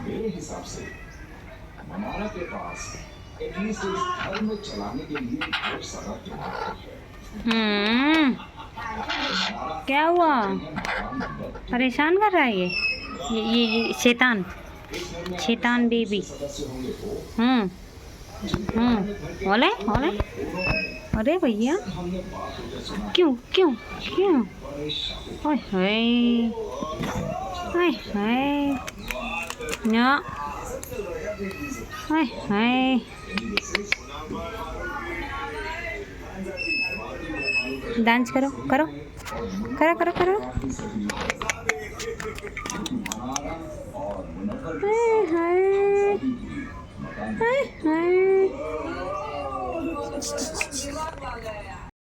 मेरे हिसाब से मनारा के पास एटलीस्ट इस घर में चलाने के लिए ढेर सारा जुगाड़ है। क्या हुआ? परेशान कर रहा है ये शैतान शैतान बेबी। ओले ओले, अरे भैया क्यों क्यों क्यों? ओए हाय हाय हाय ना, हाय हाय। डांस करो करो करो करो करो। हाय हाय हाय हाय।